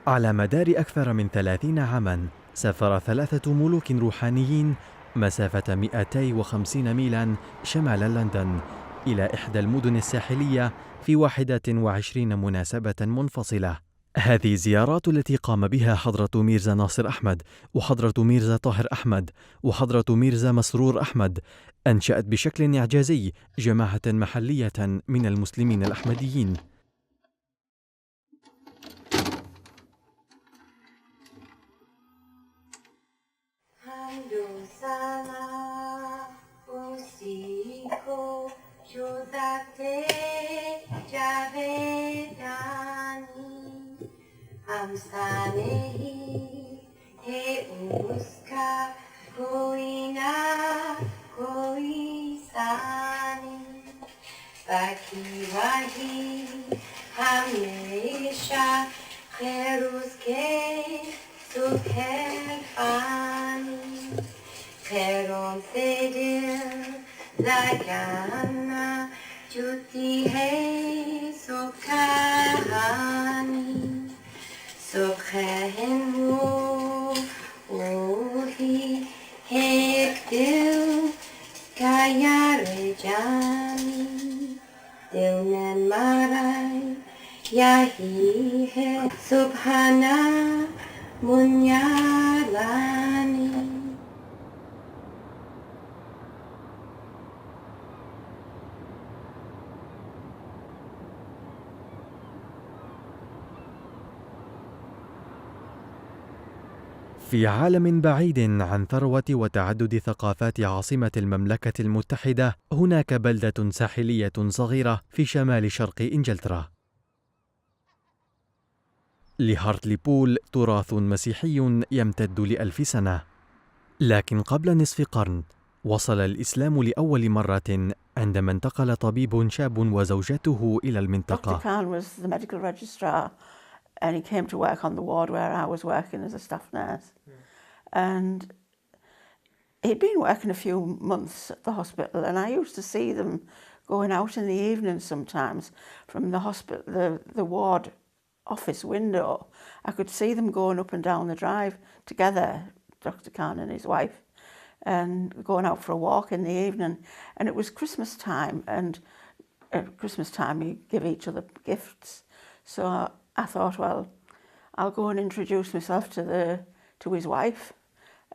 على مدار أكثر من 30 عاماً سافر 3 ملوك روحانيين مسافة 250 ميلاً شمال لندن إلى إحدى المدن الساحلية في 21 مناسبة منفصلة. هذه الزيارات التي قام بها حضرة ميرزا ناصر أحمد وحضرة ميرزا طاهر أحمد وحضرة ميرزا مسرور أحمد أنشأت بشكل إعجازي جماعة محلية من المسلمين الأحمديين. في عالم بعيد عن ثروة وتعدد ثقافات عاصمة المملكة المتحدة، هناك بلدة ساحلية صغيرة في شمال شرق إنجلترا. لهارتليبول تراث مسيحي يمتد ل1000 سنة، لكن قبل نصف قرن وصل الإسلام لأول مرة عندما انتقل طبيب شاب وزوجته إلى المنطقة. And he came to work on the ward where I was working as a staff nurse. And he'd been working a few months at the hospital, and I used to see them going out in the evening sometimes from the hospital, the ward office window. I could see them going up and down the drive together, Dr. Khan and his wife, and going out for a walk in the evening. And it was Christmas time, and at Christmas time you give each other gifts. So I thought, well, I'll go and introduce myself to his wife,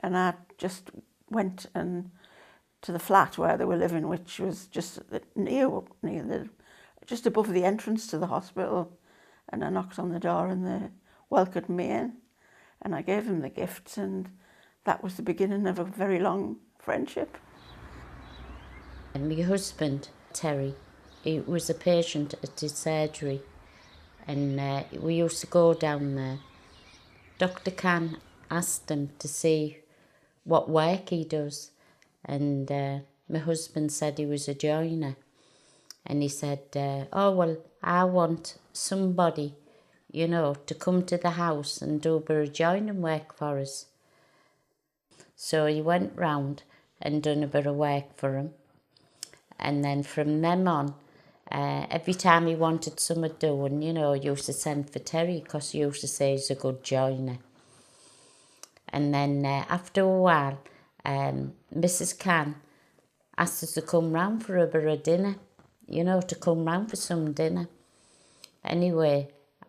and I just went to the flat where they were living, which was just just above the entrance to the hospital, and I knocked on the door, and they welcomed me in, and I gave them the gifts, and that was the beginning of a very long friendship. And my husband, Terry, he was a patient at his surgery. And we used to go down there. Dr. Khan asked him to see what work he does. And my husband said he was a joiner. And he said, oh, well, I want somebody, to come to the house and do a bit of joining work for us. So he went round and done a bit of work for him. And then from then on, every time he wanted something doing, he used to send for Terry, because he used to say he's a good joiner. And then after a while, Mrs. Khan asked us to come round for a bit of dinner, to come round for some dinner. Anyway,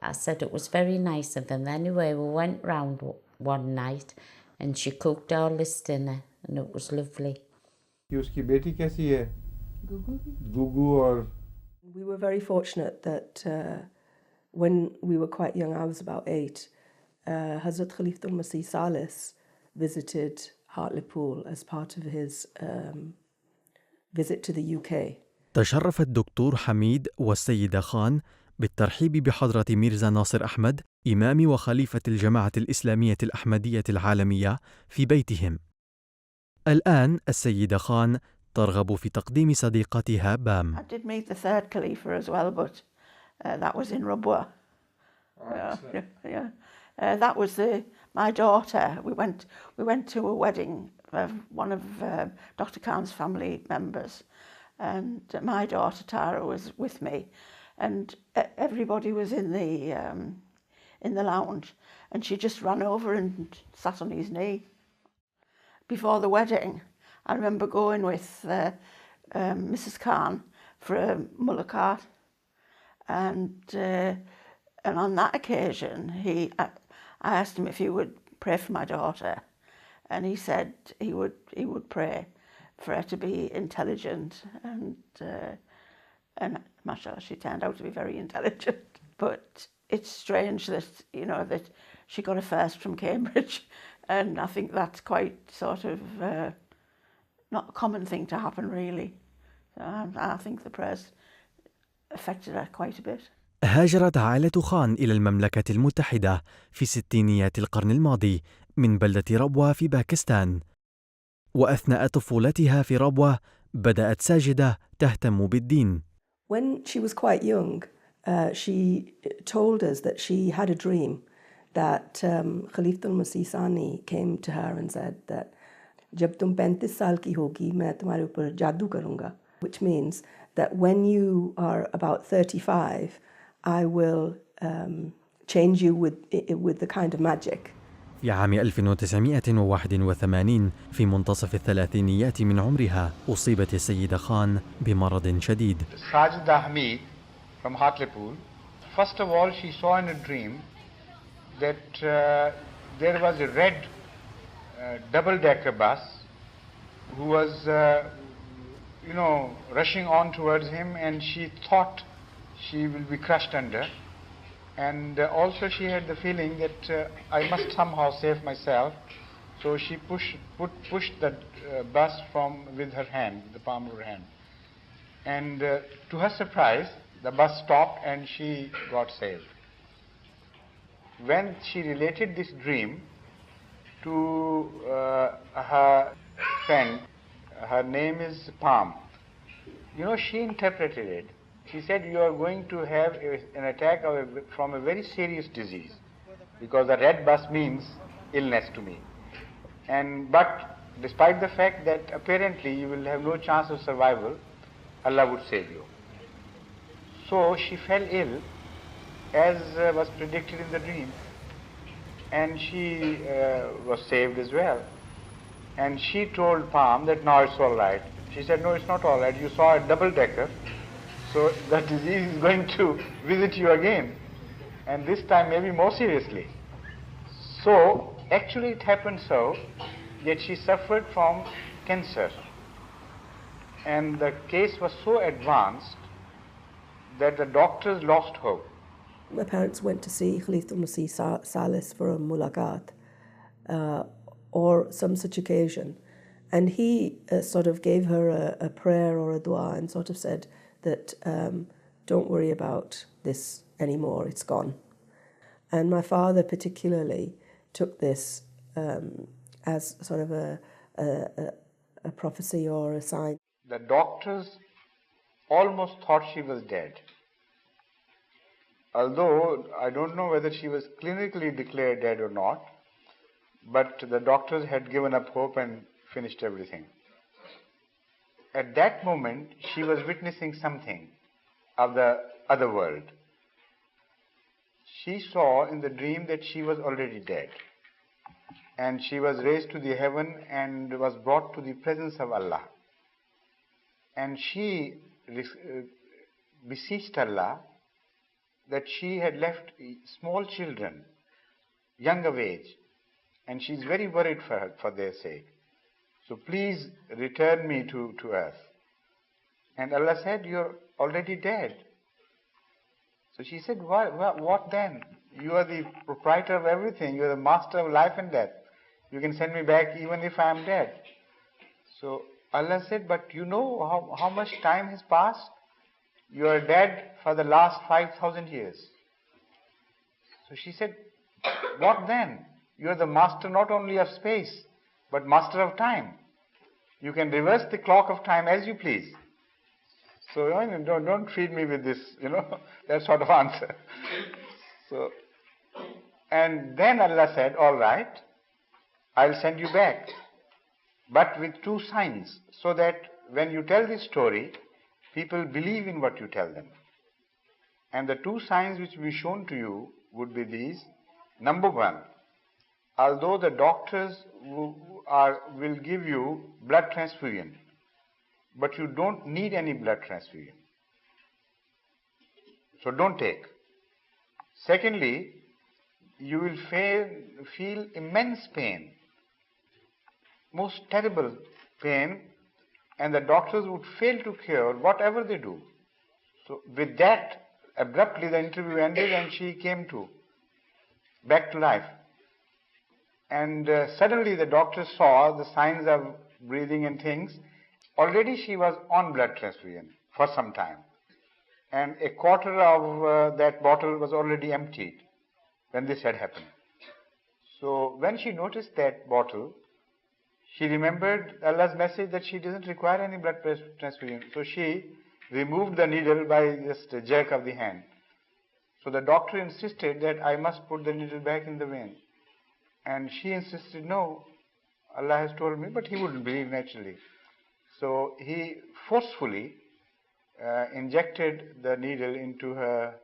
I said it was very nice of him. Anyway, we went round one night and she cooked all this dinner and it was lovely. उसकी बेटी कैसी है? गुगू और We were very fortunate that when we were quite young, I was about 8, Hazrat Khalifatul Masih Salis visited Hartlepool as part of his visit to the UK. تشرف الدكتور حميد والسيدة خان بالترحيب بحضرة ميرزا ناصر أحمد إمام وخليفة الجماعة الإسلامية الأحمدية العالمية في بيتهم. الآن السيدة خان ترغب في تقديم صديقتها بام. I did meet the third Khalifa as well, but that was in Rubwa. That was my daughter. We went to a wedding of one of Dr. Khan's family members, and my daughter Tara was with me, and everybody was in the lounge, and she just ran over and sat on his knee. Before the wedding, I remember going with Mrs. Khan for a mulaqat, and on that occasion, I asked him if he would pray for my daughter, and he said he would pray for her to be intelligent, and mashallah, she turned out to be very intelligent. But it's strange that, you know, that she got a first from Cambridge, and I think that's quite sort of not a common thing to happen, really. I think the prayers affected her quite a bit. هاجرت عائلة خان إلى المملكة المتحدة في ستينيات القرن الماضي من بلدة ربوة في باكستان، وأثناء طفولتها في ربوة بدأت ساجدة تهتم بالدين. When she was quite young, she told us that she had a dream that Khalifatul Masih Sani came to her and said that जब तुम 35 साल की होगी मैं तुम्हारे ऊपर जादू करूँगा, which means that when you are about 35, I will change you with the kind of magic. في عام 1981 في منتصف الثلاثينيات من عمرها أصيبت السيدة خان بمرض شديد. Sajida Hamid from Hartlepool. First of all, she saw in a dream that there was a red double-decker bus who was, rushing on towards him, and she thought she will be crushed under. And also she had the feeling that I must somehow save myself. So she pushed the bus with her hand, the palm of her hand. And to her surprise, the bus stopped and she got saved. When she related this dream to her friend, her name is Palm, she interpreted it. She said, you are going to have an attack from a very serious disease, because the red bus means illness to me. But despite the fact that apparently you will have no chance of survival, Allah would save you. So she fell ill, as was predicted in the dream, and she was saved as well. And she told Palm that now it's all right. She said, no, it's not all right. You saw a double-decker, so the disease is going to visit you again, and this time maybe more seriously. So actually it happened so that she suffered from cancer, and the case was so advanced that the doctors lost hope. My parents went to see Khalifatul Masih Salis for a mulaqat or some such occasion, and he sort of gave her a prayer or a dua and sort of said that don't worry about this anymore, it's gone. And my father particularly took this as sort of a prophecy or a sign. The doctors almost thought she was dead. Although I don't know whether she was clinically declared dead or not, but the doctors had given up hope and finished everything. At that moment, she was witnessing something of the other world. She saw in the dream that she was already dead, and she was raised to the heaven and was brought to the presence of Allah. And she beseeched Allah that she had left small children, young of age, and she's very worried for their sake. So please return me to earth. And Allah said, you're already dead. So she said, what then? You are the proprietor of everything. You are the master of life and death. You can send me back even if I am dead. So Allah said, but you know how much time has passed? You are dead for the last 5,000 years. So she said, what then? You are the master not only of space, but master of time. You can reverse the clock of time as you please. So don't treat me with this, that sort of answer. So, and then Allah said, all right, I'll send you back, but with two signs, so that when you tell this story, people believe in what you tell them. And the two signs which will be shown to you would be these. Number one, although the doctors will give you blood transfusion, but you don't need any blood transfusion. So don't take. Secondly, you will feel immense pain, most terrible pain, and the doctors would fail to cure whatever they do. So with that, abruptly the interview ended and she came back to life. And suddenly the doctors saw the signs of breathing and things. Already she was on blood transfusion for some time. And a quarter of that bottle was already emptied when this had happened. So when she noticed that bottle, she remembered Allah's message that she doesn't require any blood transfusion. So she removed the needle by just a jerk of the hand. So the doctor insisted that I must put the needle back in the vein. And she insisted, no, Allah has told me, but he wouldn't believe naturally. So he forcefully injected the needle into her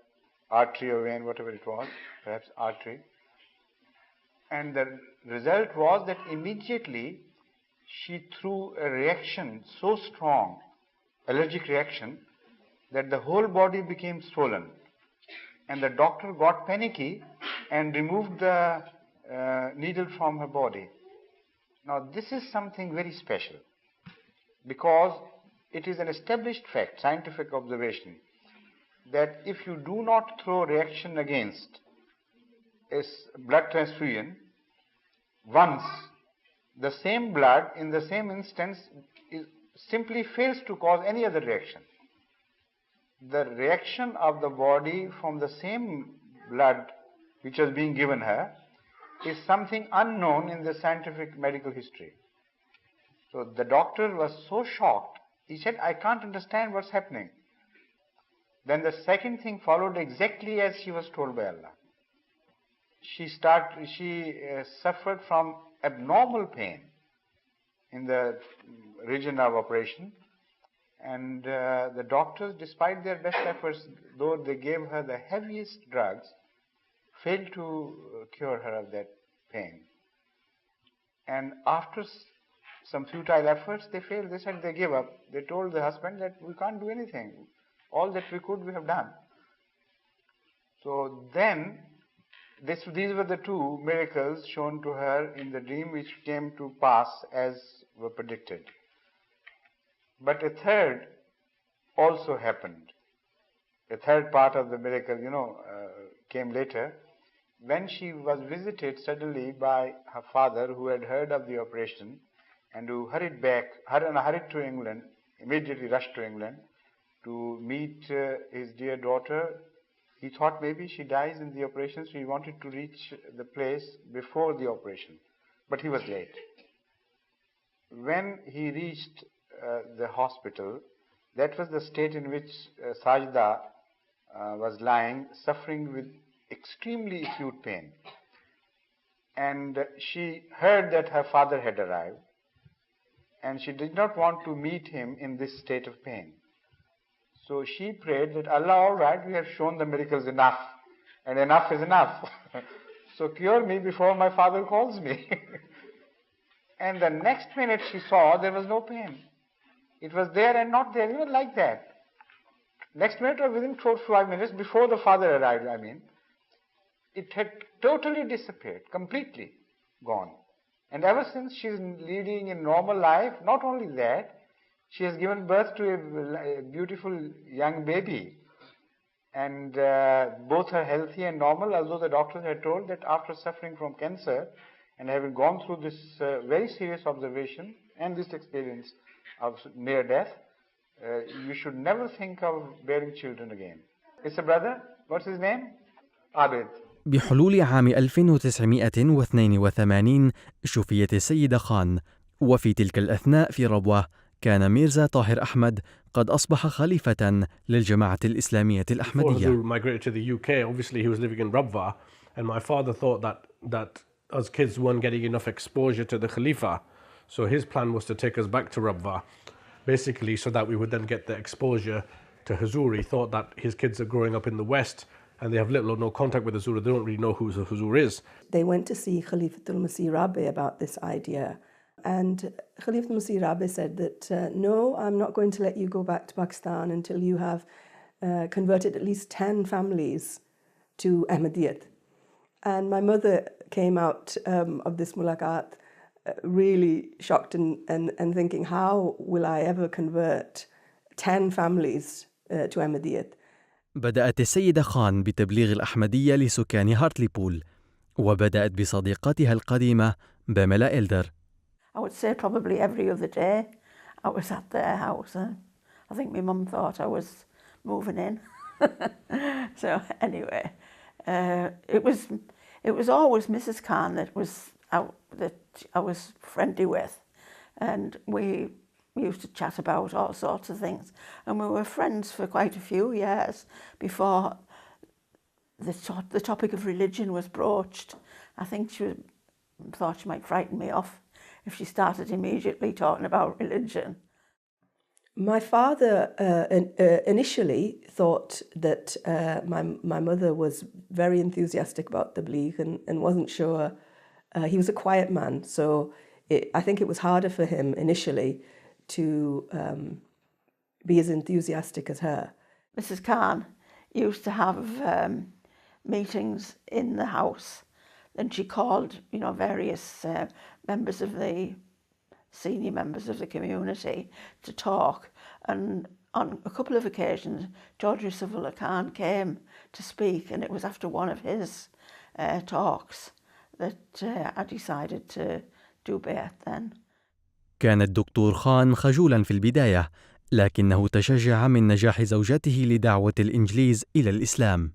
artery or vein, whatever it was, perhaps artery. And the result was that immediately she threw a reaction so strong, allergic reaction, that the whole body became swollen. And the doctor got panicky and removed the needle from her body. Now this is something very special, because it is an established fact, scientific observation, that if you do not throw reaction against a blood transfusion, once the same blood in the same instance simply fails to cause any other reaction. The reaction of the body from the same blood which was being given her is something unknown in the scientific medical history. So the doctor was so shocked, he said, I can't understand what's happening. Then the second thing followed exactly as she was told by Allah. She suffered from abnormal pain in the region of operation, and the doctors, despite their best efforts, though they gave her the heaviest drugs, failed to cure her of that pain. And after some futile efforts, they failed. They said they gave up. They told the husband that we can't do anything. All that we could, we have done. So then, these were the two miracles shown to her in the dream, which came to pass as were predicted. But a third also happened. A third part of the miracle, came later, when she was visited suddenly by her father, who had heard of the operation and who hurried to England, immediately rushed to England to meet his dear daughter. He thought maybe she dies in the operation, so he wanted to reach the place before the operation. But he was late. When he reached the hospital, that was the state in which Sajda was lying, suffering with extremely acute pain. And she heard that her father had arrived, and she did not want to meet him in this state of pain. So she prayed that, Allah, all right, we have shown the miracles enough, and enough is enough. So cure me before my father calls me. And the next minute she saw there was no pain. It was there and not there, even like that. Next minute or within 4 to 5 minutes before the father arrived, it had totally disappeared, completely gone. And ever since she is leading a normal life. Not only that, she has given birth to a beautiful young baby. And both are healthy and normal, although the doctors had told that after suffering from cancer and having gone through this very serious observation and this experience of near death, you should never think of bearing children again. It's a brother. What's his name? Abid. بحلول عام 1982 شفيت السيدة خان، وفي تلك الأثناء في ربوة كان ميرزا طاهر أحمد قد أصبح خليفة للجماعة الإسلامية الأحمدية. Before Huzur migrated to the UK, obviously he was living in Rabwa, and my father thought that us kids weren't getting enough exposure to the Khalifa, so his plan was to take us back to Rabwa, basically so that we would then get the exposure to Huzur. He thought that his kids are growing up in the West, and they have little or no contact with the Zura. They don't really know who Huzur is. They went to see Khalifatul Masih Rabi about this idea, and Khalifatul Masih Rabi said that, no, I'm not going to let you go back to Pakistan until you have converted at least 10 families to Ahmadiyyat. And my mother came out of this mulaqat really shocked and thinking, how will I ever convert 10 families to Ahmadiyyat? بدأت السيدة خان بتبليغ الأحمدية لسكان هارتليبول، وبدأت بصديقتها القديمة باميلا إلدر. I would say probably every other day I was at their house. I think my mum thought I was moving in. So anyway, it was always Mrs. Khan that I was friendly with, and we used to chat about all sorts of things, and we were friends for quite a few years before the topic of religion was broached. I think she thought she might frighten me off if she started immediately talking about religion. My father initially thought that my mother was very enthusiastic about Tabligh and wasn't sure. He was a quiet man, so I think it was harder for him initially to be as enthusiastic as her. Mrs. Khan used to have meetings in the house. Then she called, various members of the senior members of the community to talk. And on a couple of occasions, George Yusufullah Khan came to speak, and it was after one of his talks that I decided to do Bayat then. كان الدكتور خان خجولا في البداية، لكنه تشجع من نجاح زوجته لدعوة الإنجليز إلى الإسلام.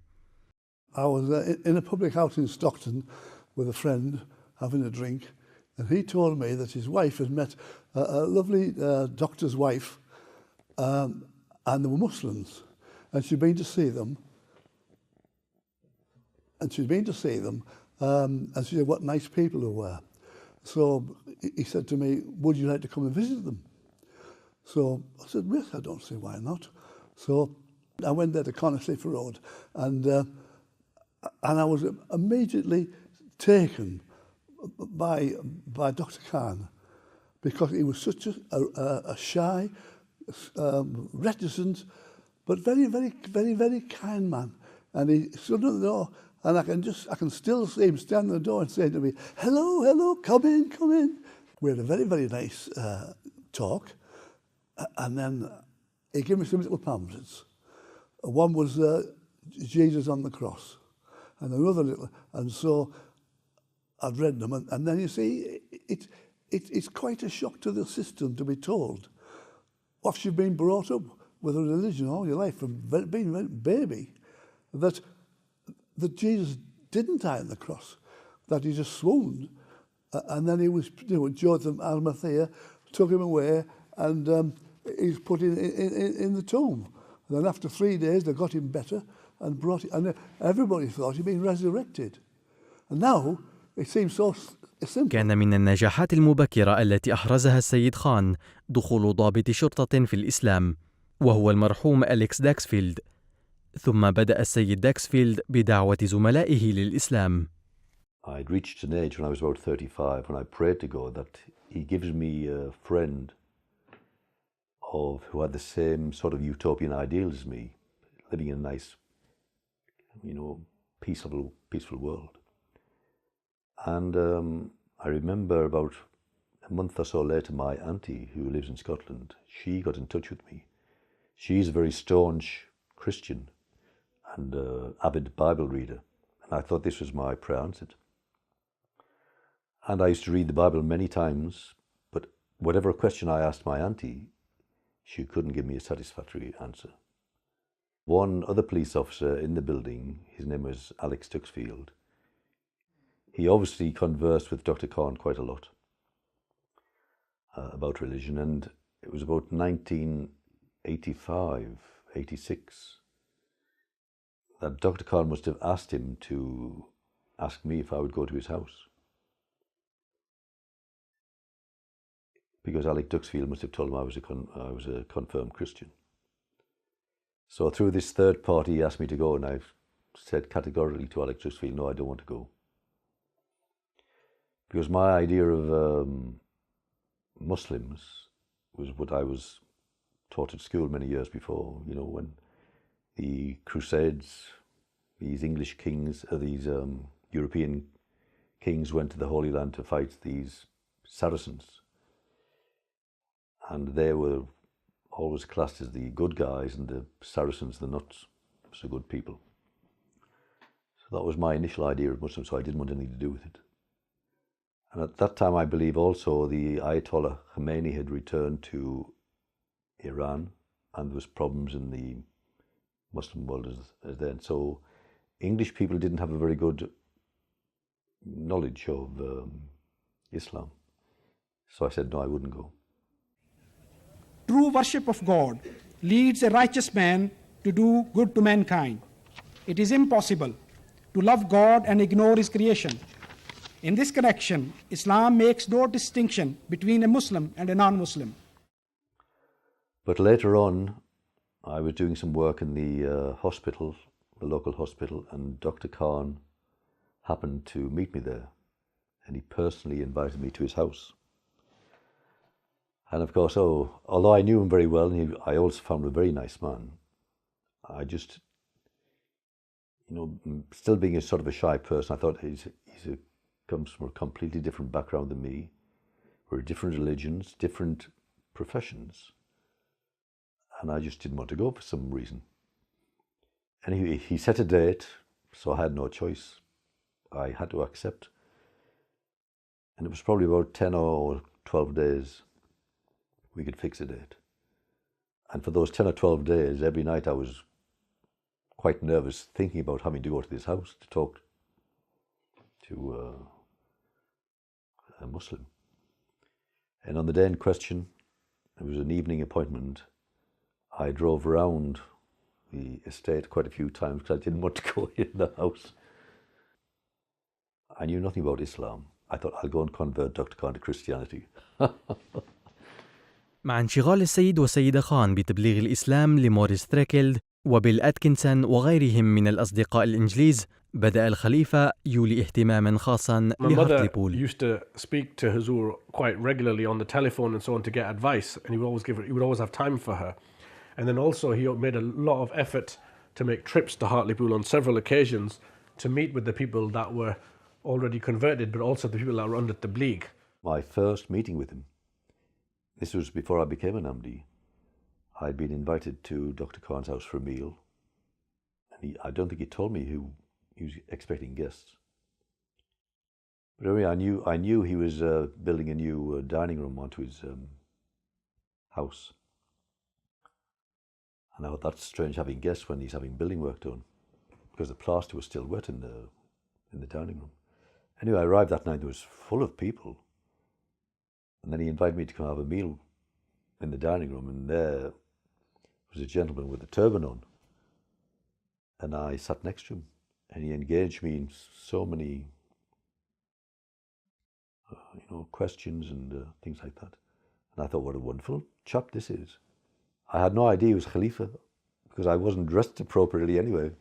I was in a public house in Stockton with a friend having a drink, and he told me that his wife had met a lovely doctor's wife, and they were Muslims, and she'd been to see them. And she said what nice people they were. So he said to me, would you like to come and visit them? So I said, yes, I don't see why not. So I went there to Connorcliff Road, and I was immediately taken by Dr. Khan, because he was such a shy, reticent, but very, very, very, very kind man. And he stood at the door, and I can still see him standing at the door and saying to me, hello, hello, come in, come in. We had a very, very nice talk, and then he gave me some little pamphlets. One was Jesus on the cross, and another little, and so I've read them, and then you see, it's quite a shock to the system to be told, after you've been brought up with a religion all your life, from being a baby, that Jesus didn't die on the cross, that he just swooned, and then he was, Jotham Arimathea took him away, and he's put in the tomb. And then after 3 days, they got him better and brought him, and everybody thought he'd been resurrected. And now it seems so simple. كان من النجاحات المبكرة التي أحرزها السيد خان دخول ضابط شرطة في الإسلام، وهو المرحوم أليكس داكسفيلد. ثم بدأ السيد داكسفيلد بدعوة زملائه للإسلام. I'd reached an age when I was about 35 when I prayed to God that he gives me a friend who had the same sort of utopian ideals as me, living in a nice, peaceful world. And I remember about a month or so later, my auntie, who lives in Scotland, she got in touch with me. She's a very staunch Christian and avid Bible reader, and I thought this was my prayer answered. And I used to read the Bible many times, but whatever question I asked my auntie, she couldn't give me a satisfactory answer. One other police officer in the building, his name was Alex Tuxfield, he obviously conversed with Dr. Khan quite a lot about religion, and it was about 1985, 86, that Dr. Khan must have asked him to ask me if I would go to his house. Because Alec Tuxfield must have told him I was a confirmed Christian. So through this third party, he asked me to go, and I've said categorically to Alex Drusfield, no, I don't want to go. Because my idea of Muslims was what I was taught at school many years before, you know, when the Crusades, these English kings, these European kings went to the Holy Land to fight these Saracens. And they were always classed as the good guys and the Saracens, the not so good people. So that was my initial idea of Muslims, so I didn't want anything to do with it. And at that time, I believe also the Ayatollah Khomeini had returned to Iran, and there was problems in the Muslim world as then. So English people didn't have a very good knowledge of Islam. So I said, no, I wouldn't go. True worship of God leads a righteous man to do good to mankind. It is impossible to love God and ignore His creation. In this connection, Islam makes no distinction between a Muslim and a non-Muslim. But later on, I was doing some work in the hospital, the local hospital, and Dr. Khan happened to meet me there, and he personally invited me to his house. And of course, although I knew him very well, and I also found him a very nice man, I just, you know, still being a sort of a shy person, I thought comes from a completely different background than me. We're different religions, different professions, and I just didn't want to go for some reason. And he set a date, so I had no choice. I had to accept. And it was probably about 10 or 12 days we could fix a date. And for those 10 or 12 days, every night I was quite nervous, thinking about having to go to this house to talk to a Muslim. And on the day in question, it was an evening appointment. I drove around the estate quite a few times because I didn't want to go in the house. I knew nothing about Islam. I thought I'll go and convert Dr. Khan to Christianity. مع انشغال السيد والسيدة خان بتبليغ الإسلام لموريس ثريكلد وبيل أتكنسون وغيرهم من الأصدقاء الإنجليز، بدأ الخليفة يولي اهتماما خاصا لهارتليبول. My mother used to speak to Hazur quite regularly on the telephone and so on to get advice, and he would always have time for her. And then also he made a lot of effort to make trips to Hartlepool on several occasions to meet with the people that were already converted, but also the people that were under Tabligh. My first meeting with him, this was before I became an Ahmadi. I'd been invited to Dr. Khan's house for a meal, and I don't think he told me he was expecting guests. But anyway, I knew he was building a new dining room onto his house. And I thought, that's strange having guests when he's having building work done, because the plaster was still wet in the dining room. Anyway, I arrived that night, it was full of people. And then he invited me to come have a meal in the dining room, and there was a gentleman with a turban on. And I sat next to him, and he engaged me in so many questions and things like that. And I thought, what a wonderful chap this is. I had no idea he was Khalifa, because I wasn't dressed appropriately anyway.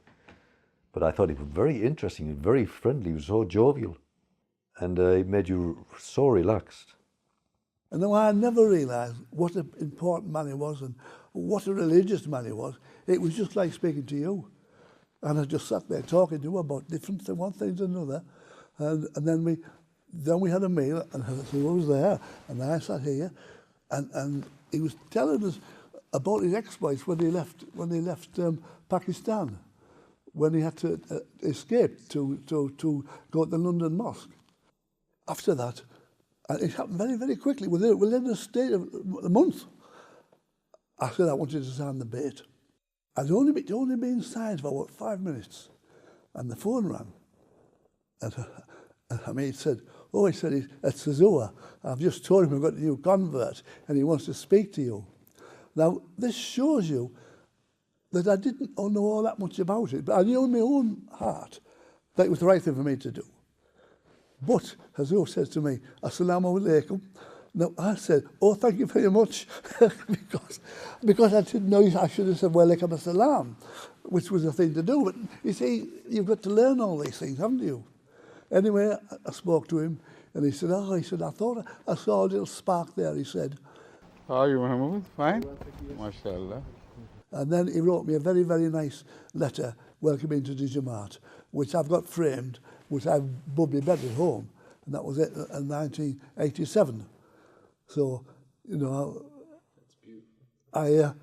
But I thought he was very interesting and very friendly. He was so jovial. And it made you so relaxed. And then I never realised what an important man he was and what a religious man he was. It was just like speaking to you. And I just sat there talking to him about different things, one thing to another. And then we had a meal, and he was there, and I sat here, and he was telling us about his exploits when he left Pakistan, when he had to escape to go to the London Mosque. After that, and it happened very, very quickly, within a state of a month. I said I wanted to sign the bait. I'd only been signed for about 5 minutes, and the phone rang. And Hamid said, it's Hazur. I've just told him we've got a new convert, and he wants to speak to you. Now, this shows you that I didn't know all that much about it, but I knew in my own heart that it was the right thing for me to do. But Hazur says to me, Assalamu alaikum, No, I said, oh, thank you very much, because I didn't know I should have said, walaikum assalam, which was the thing to do. But you see, you've got to learn all these things, haven't you? Anyway, I spoke to him, and he said, I thought I saw a little spark there, he said. How are you, Mahmoud? Fine? MashaAllah. And then he wrote me a very, very nice letter welcoming to the Jamaat, which I've got framed, which I've above my bed at home, and that was it in 1987. So, you know, and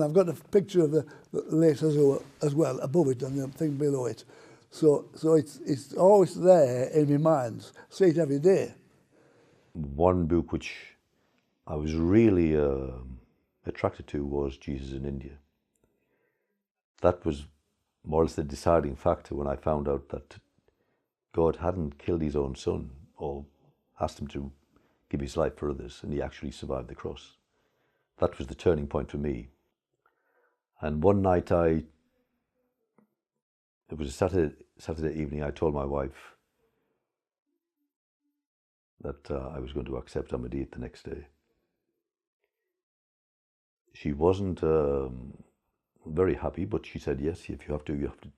I've got a picture of the lace as well above it and the thing below it. So it's always there in my mind. See it every day. One book which I was really attracted to was Jesus in India. That was more or less the deciding factor when I found out that God hadn't killed his own son or asked him to give his life for others, and he actually survived the cross. That was the turning point for me. And one night it was a Saturday evening, I told my wife that I was going to accept Ahmadiyyat the next day. She wasn't very happy, but she said, yes, if you have to, you have to.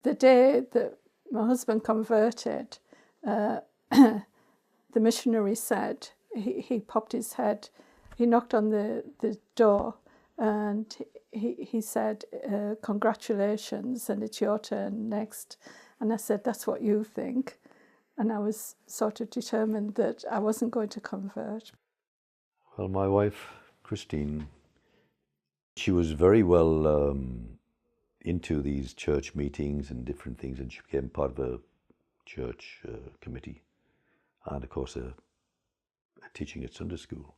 The day that my husband converted, the missionary said, he popped his head, he knocked on the door, and he said, congratulations, and it's your turn next. And I said, that's what you think. And I was sort of determined that I wasn't going to convert. Well, my wife, Christine, she was very well into these church meetings and different things, and she became part of a church committee, and of course teaching at Sunday school.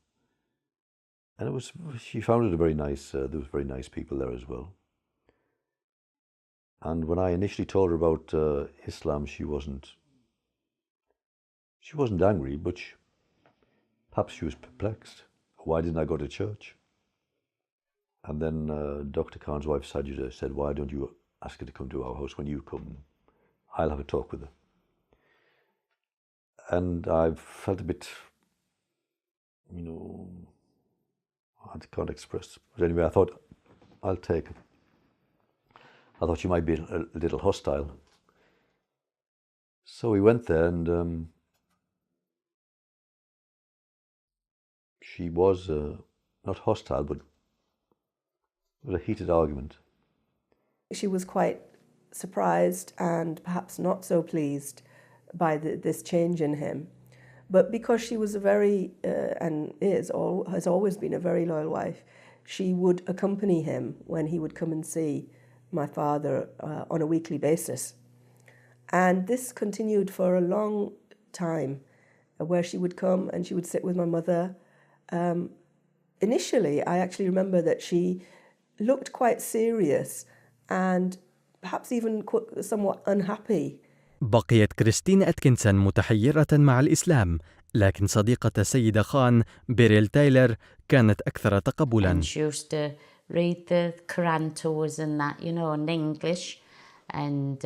And she found it a very nice, there was very nice people there as well. And when I initially told her about Islam, she wasn't angry, but perhaps she was perplexed. Why didn't I go to church? And then Dr. Khan's wife, Sajida, said, why don't you ask her to come to our house? When you come, I'll have a talk with her. And I felt a bit, you know, I can't express. But anyway, I thought, I'll take it. I thought she might be a little hostile. So we went there, and she was not hostile, but it was a heated argument. She was quite surprised and perhaps not so pleased by this change in him. But because she was a very, and has always been a very loyal wife, she would accompany him when he would come and see my father on a weekly basis. And this continued for a long time, where she would come and she would sit with my mother. Initially, I actually remember that she looked quite serious and perhaps even somewhat unhappy. بقيت كريستين أتكنسون متحيرة مع الإسلام، لكن صديقة السيدة خان بيريل تايلر كانت أكثر تقبلاً. And she used to read the Quran to us and that, you know, in English. And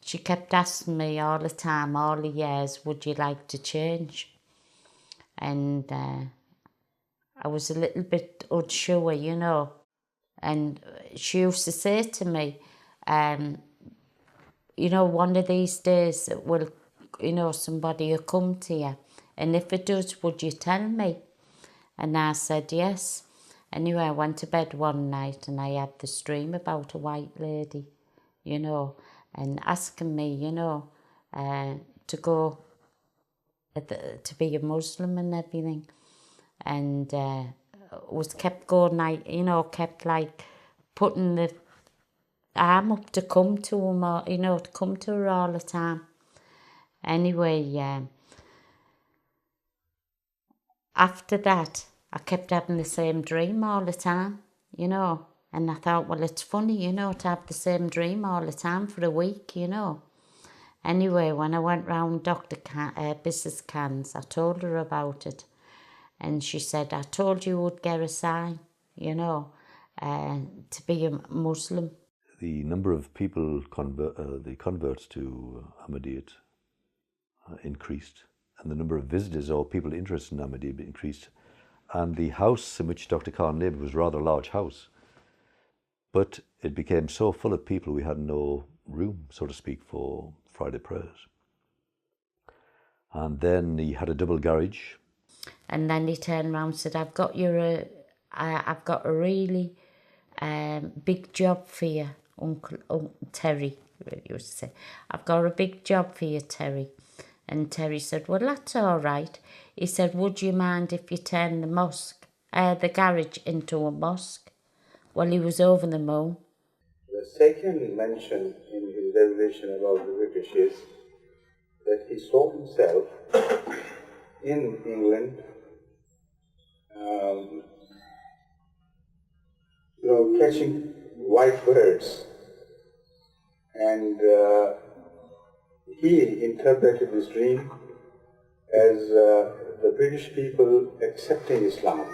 she kept asking me all the time, all the years, would you like to change? And I was a little bit unsure, you know. And she used to say to me, you know, one of these days will, you know, somebody will come to you. And if it does, would you tell me? And I said yes. Anyway, I went to bed one night and I had this dream about a white lady, you know, and asking me, you know, to go, to be a Muslim and everything. And was kept going, like, you know, kept like putting the arm up to come to him, or, you know, to come to her all the time. Anyway, after that, I kept having the same dream all the time, you know. And I thought, well, it's funny, you know, to have the same dream all the time for a week, you know. Anyway, when I went round Mrs. Khan's, I told her about it. And she said, I told you would get a sign, you know, to be a Muslim. The number of people, the converts to Ahmadiyyat increased, and the number of visitors or people interested in Ahmadiyya increased. And the house in which Dr. Khan lived was a rather large house. But it became so full of people we had no room, so to speak, for Friday prayers. And then he had a double garage. And then he turned around and said, I've got a really big job for you, Uncle Terry, he used to say. I've got a big job for you, Terry. And Terry said, well, that's all right. He said, would you mind if you turned the garage into a mosque? Well, he was over the moon. The second mention in his revelation about the British is that he saw himself in England, catching white birds, and he interpreted this dream as the British people accepting Islam.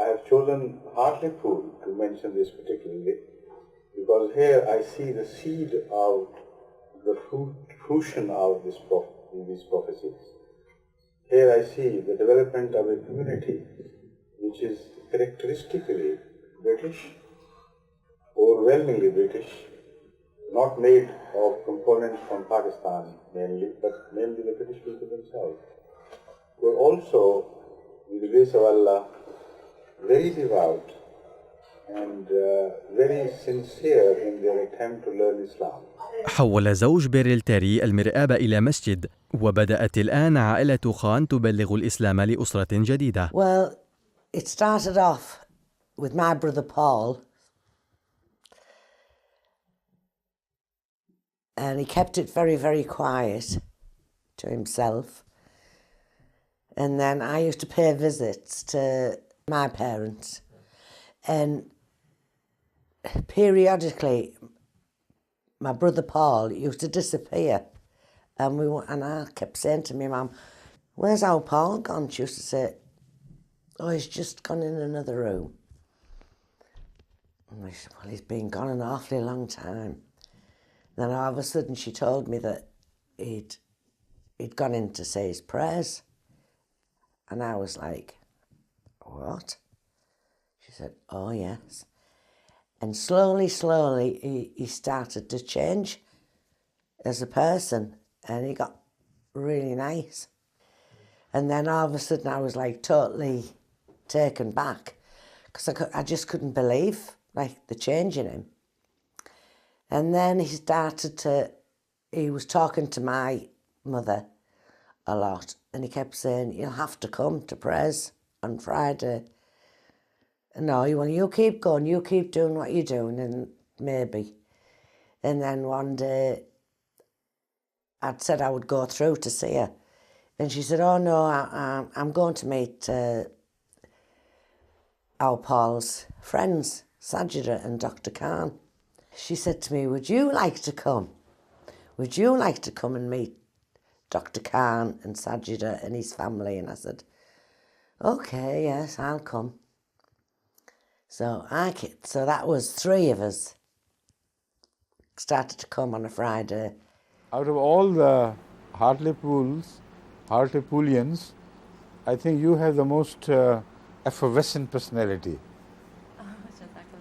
I have chosen Hartlepool to mention this particularly because here I see the seed of the fruition of these prophecies. Here I see the development of a community which is characteristically British, overwhelmingly British, not made of components from Pakistan mainly, but mainly the British people themselves, were also, with the grace of Allah, very devout and very sincere in their attempt to learn Islam. حول زوج بيريل تيري المرآب إلى مسجد، وبدأت الآن عائلة خان تبلغ الإسلام لأسرة جديدة. Well, it started off with my brother Paul, and he kept it very, very quiet to himself. And then I used to pay visits to my parents, and periodically my brother Paul used to disappear, and I kept saying to my mum, where's our Paul gone? She used to say, oh, he's just gone in another room. And I said, well, he's been gone an awfully long time. Then all of a sudden she told me that he'd gone in to say his prayers. And I was like, what? She said, oh, yes. And slowly, he started to change as a person, and he got really nice. And then all of a sudden I was like totally taken back because I just couldn't believe like the change in him. And then he was talking to my mother a lot, and he kept saying, you'll have to come to prayers on Friday. No, you keep going, you keep doing what you're doing, and maybe. And then one day I'd said I would go through to see her, and she said, oh no, I'm going to meet our Paul's friends, Sajida and Dr. Khan. She said to me, would you like to come? Would you like to come and meet Dr. Khan and Sajida and his family? And I said, okay, yes, I'll come. So that was 3 of us started to come on a Friday. Out of all the Hartlepoolians, I think you have the most effervescent personality.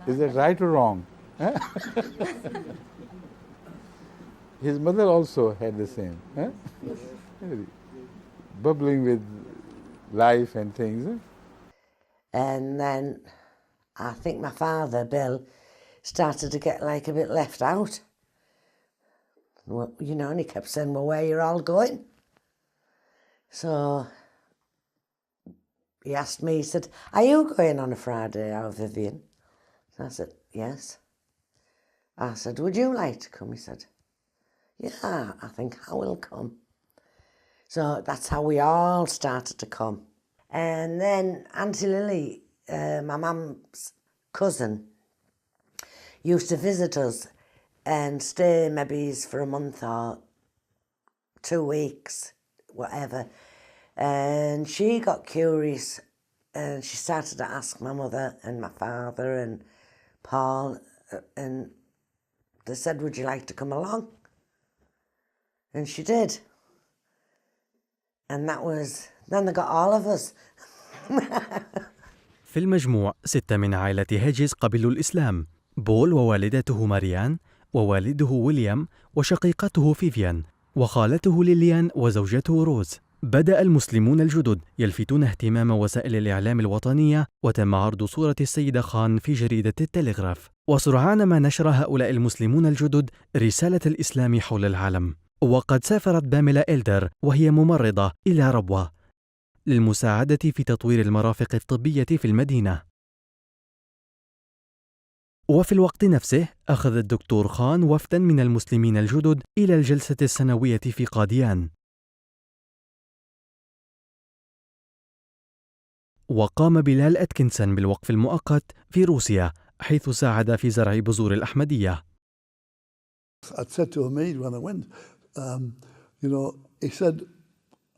Is that right or wrong? His mother also had the same. Bubbling with life and things. And then I think my father, Bill, started to get like a bit left out. Well, and he kept saying, well, where you're all going? So he asked me, he said, are you going on a Friday, our Vivian? So I said, yes. I said, would you like to come? He said, yeah, I think I will come. So that's how we all started to come. And then Auntie Lily, my mum's cousin, used to visit us and stay maybe for a month or 2 weeks, whatever. And she got curious and she started to ask my mother and my father and Paul, and they said, would you like to come along? And she did. And then they got all of us. في المجموع 6 من عائلة هيجز قبلوا الإسلام: بول ووالدته ماريان، ووالده ويليام، وشقيقته فيفيان، وخالته ليليان وزوجته روز. بدأ المسلمون الجدد يلفتون اهتمام وسائل الإعلام الوطنية، وتم عرض صورة السيدة خان في جريدة التلغراف. وسرعان ما نشر هؤلاء المسلمون الجدد رسالة الإسلام حول العالم. وقد سافرت باميلا إلدر وهي ممرضة إلى ربوة للمساعدة في تطوير المرافق الطبية في المدينة. وفي الوقت نفسه أخذ الدكتور خان وفدا من المسلمين الجدد إلى الجلسة السنوية في قاديان. وقام بلال أتكنسون بالوقف المؤقت في روسيا، حيث ساعد في زرع بذور الأحمدية. I said to Hamid when I went, he said,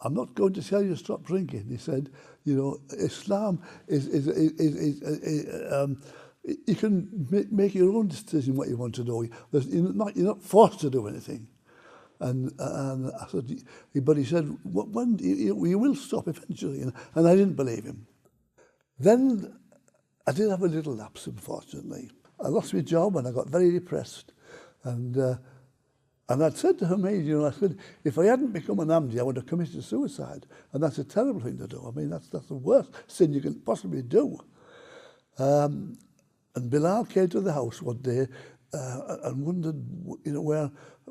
I'm not going to tell you to stop drinking. He said, Islam is you can make your own decision what you want to do. You're not forced to do anything. And I said, but he said, when you will stop eventually. And I didn't believe him. Then I did have a little lapse, unfortunately. I lost my job and I got very depressed. And I'd said to Hamid, I said, if I hadn't become an Ahmadi, I would have committed suicide. And that's a terrible thing to do. I mean, that's the worst sin you can possibly do. And Bilal came to the house one day and wondered,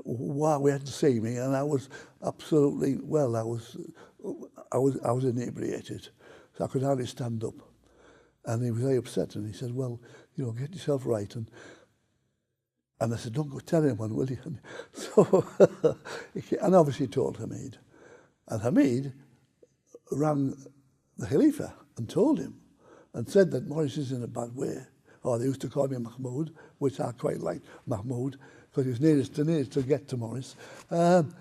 why we had to see me. And I was absolutely, I was inebriated. So I could hardly stand up. And he was very upset. And he said, well, get yourself right. And I said, don't go tell anyone, will you? And so, and obviously told Hamid. And Hamid rang the Khalifa and told him and said that Maurice is in a bad way. Or they used to call me Mahmoud, which I quite liked, Mahmoud, because he was nearest to get to Maurice. And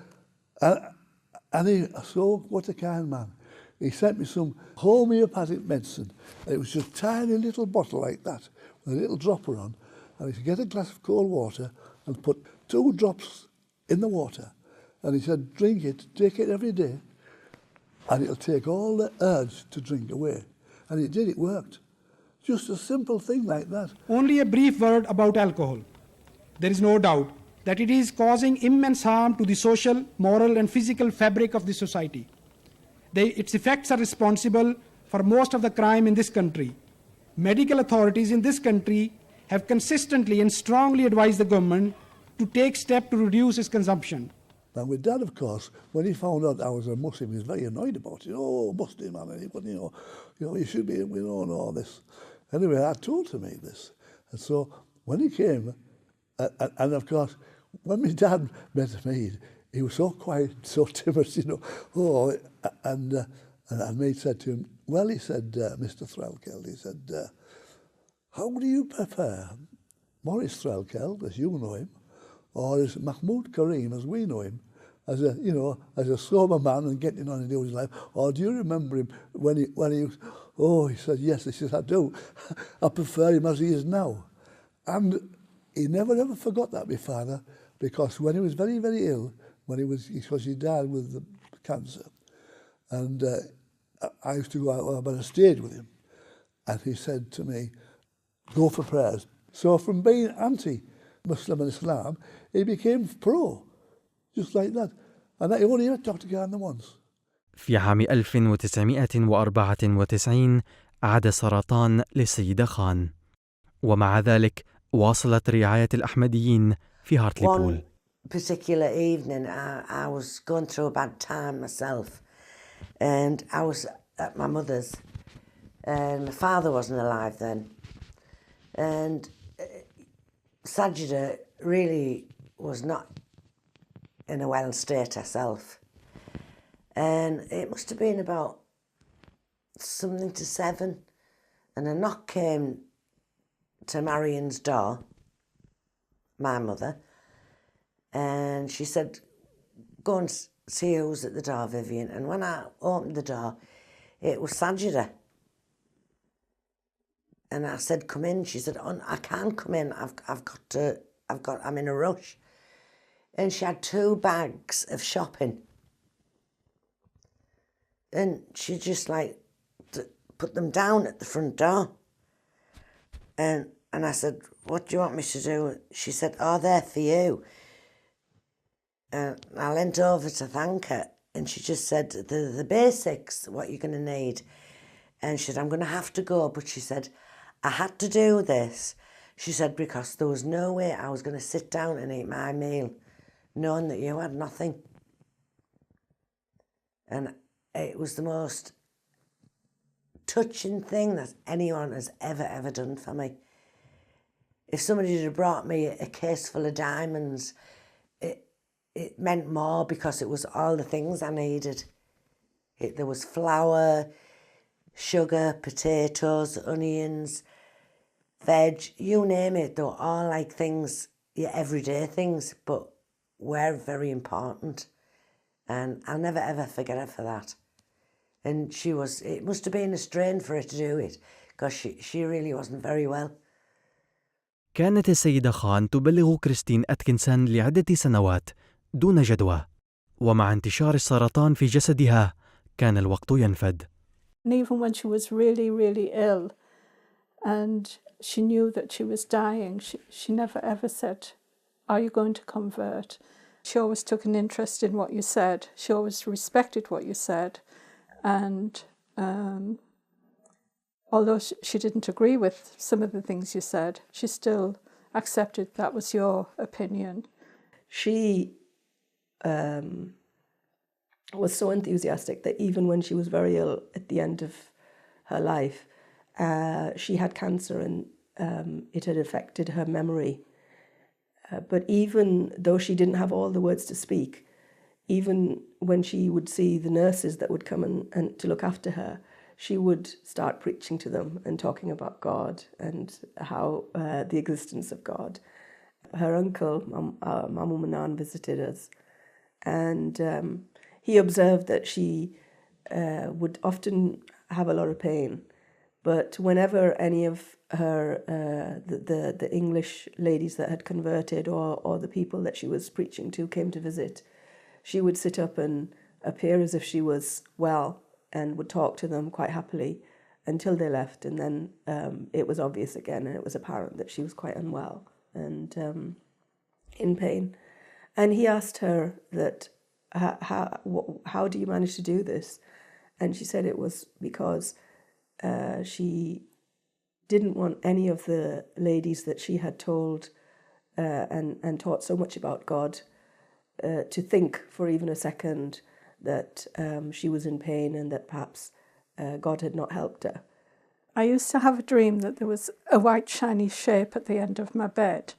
what a kind man. He sent me some homeopathic medicine. And it was just a tiny little bottle like that, with a little dropper on. And he said, get a glass of cold water and put 2 drops in the water. And he said, drink it, take it every day, and it'll take all the urge to drink away. And it did, it worked. Just a simple thing like that. Only a brief word about alcohol. There is no doubt that it is causing immense harm to the social, moral and physical fabric of the society. Its effects are responsible for most of the crime in this country. Medical authorities in this country have consistently and strongly advised the government to take steps to reduce its consumption. And with Dad, of course, when he found out I was a Muslim, he was very annoyed about it. Oh, Muslim, man, anybody, you should be, we don't know all this. Anyway, I told him this. And so when he came, and of course, when my dad met me, he was so quiet, so timid, and mate said to him, well, he said, Mr. Threlkeld, he said, how do you prefer Maurice Threlkeld, as you know him, or as Mahmoud Karim, as we know him, as a sober man and getting on in his life, or do you remember him when he was, he said, yes, he said, I do. I prefer him as he is now. And he never ever forgot that, my father, because when he was very, very ill, because he died with the cancer, and I used to go out on a stage with him, and he said to me, go for prayers. So from being anti-Muslim and Islam, he became pro, just like that. And I only met Dr. Khan once. في عام 1994 عاد سرطان للسيدة خان، ومع ذلك واصلت رعاية الأحمديين في هارتليبول. One particular evening, I was going through a bad time myself, and I was at my mother's, and my father wasn't alive then, and Sajida really was not in a well state herself, and it must have been about something to 7, and a knock came to Marion's door, my mother, and she said, go and see who's at the door, Vivian. And when I opened the door, it was Sajida. And I said, come in. She said, oh, I can't come in. I'm in a rush. And she had 2 bags of shopping. And she just like put them down at the front door. And I said, what do you want me to do? She said, oh, they're for you. And I leant over to thank her, and she just said, the basics, what you're going to need. And she said, I'm going to have to go. But she said, I had to do this. She said, because there was no way I was going to sit down and eat my meal knowing that you had nothing. And it was the most touching thing that anyone has ever done for me. If somebody had brought me a case full of diamonds, it meant more because it was all the things I needed. There was flour, sugar, potatoes, onions, veg, you name it. They were all like things, your everyday things, but were very important. And I'll never ever forget her for that. And it must have been a strain for her to do it, because she really wasn't very well. كانت السيدة خان تبلغ كريستين أتكنسون لعدة سنوات دون جدوى، ومع انتشار السرطان في جسدها كان الوقت ينفد. And even when she was really, really ill and she knew that she was dying, she never ever said, are you going to convert? She always took an interest in what you said. She always respected what you said. And although she didn't agree with some of the things you said, she still accepted that was your opinion. She was so enthusiastic that even when she was very ill at the end of her life, she had cancer and it had affected her memory. But even though she didn't have all the words to speak, even when she would see the nurses that would come and to look after her, she would start preaching to them and talking about God and how the existence of God. Her uncle, Mamu Manan, visited us, and he observed that she would often have a lot of pain, but whenever any of her the English ladies that had converted or the people that she was preaching to came to visit, she would sit up and appear as if she was well and would talk to them quite happily until they left, and then it was obvious again, and it was apparent that she was quite unwell and in pain. And he asked her that, how do you manage to do this? And she said it was because she didn't want any of the ladies that she had told and taught so much about God to think for even a second that she was in pain and that perhaps God had not helped her. I used to have a dream that there was a white shiny shape at the end of my bed,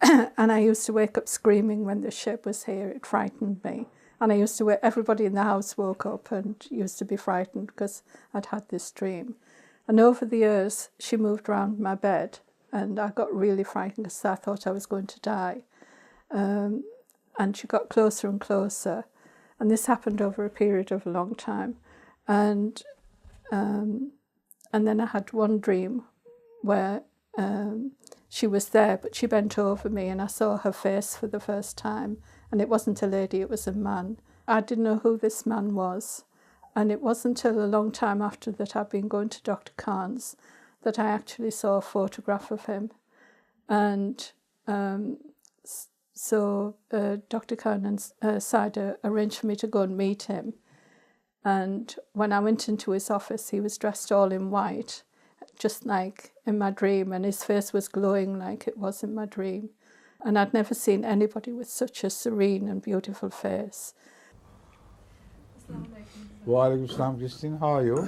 and I used to wake up screaming when the shape was here. It frightened me. And I used to everybody in the house woke up and used to be frightened because I'd had this dream. And over the years, she moved around my bed, and I got really frightened because I thought I was going to die. And she got closer and closer. And this happened over a period of a long time. And then I had one dream where she was there, but she bent over me and I saw her face for the first time. And it wasn't a lady, it was a man. I didn't know who this man was. And it wasn't until a long time after that I'd been going to Dr. Khan's that I actually saw a photograph of him. And so Dr. Khan and Saida arranged for me to go and meet him. And when I went into his office, he was dressed all in white, just like in my dream, and his face was glowing like it was in my dream. And I'd never seen anybody with such a serene and beautiful face. Wa alaikum assalam, Christine, how are you?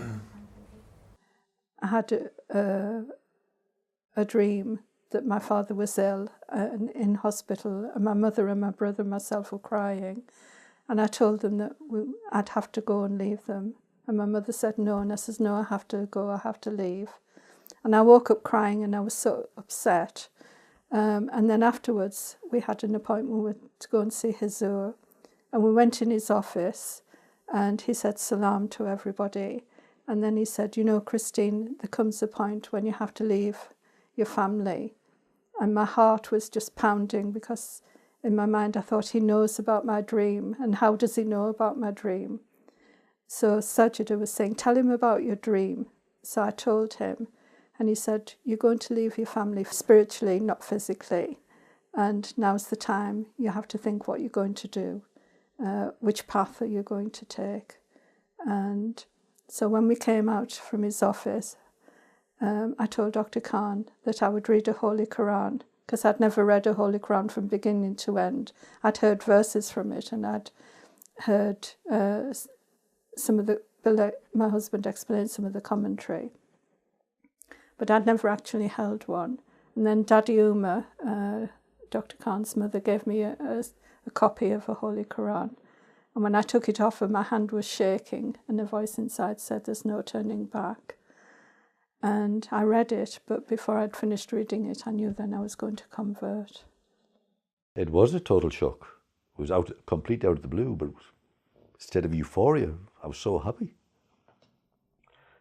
I had a dream that my father was ill and in hospital, and my mother and my brother and myself were crying. And I told them that I'd have to go and leave them. And my mother said no, and I said, no, I have to go, I have to leave. And I woke up crying and I was so upset. And then afterwards, we had an appointment to go and see Hazur. And we went in his office and he said salam to everybody. And then he said, you know, Christine, there comes a point when you have to leave your family. And my heart was just pounding because in my mind I thought he knows about my dream. And how does he know about my dream? So Sajida was saying, tell him about your dream. So I told him, and he said, you're going to leave your family spiritually, not physically. And now's the time you have to think what you're going to do, which path are you going to take. And so when we came out from his office, I told Dr. Khan that I would read a Holy Quran, because I'd never read a Holy Quran from beginning to end. I'd heard verses from it, and I'd heard my husband explain some of the commentary. But I'd never actually held one. And then Daddy Uma, Dr. Khan's mother, gave me a copy of a Holy Quran. And when I took it off her, my hand was shaking, and a voice inside said, there's no turning back. And I read it, but before I'd finished reading it, I knew then I was going to convert. It was a total shock. It was completely out of the blue, but instead of euphoria, I was so happy.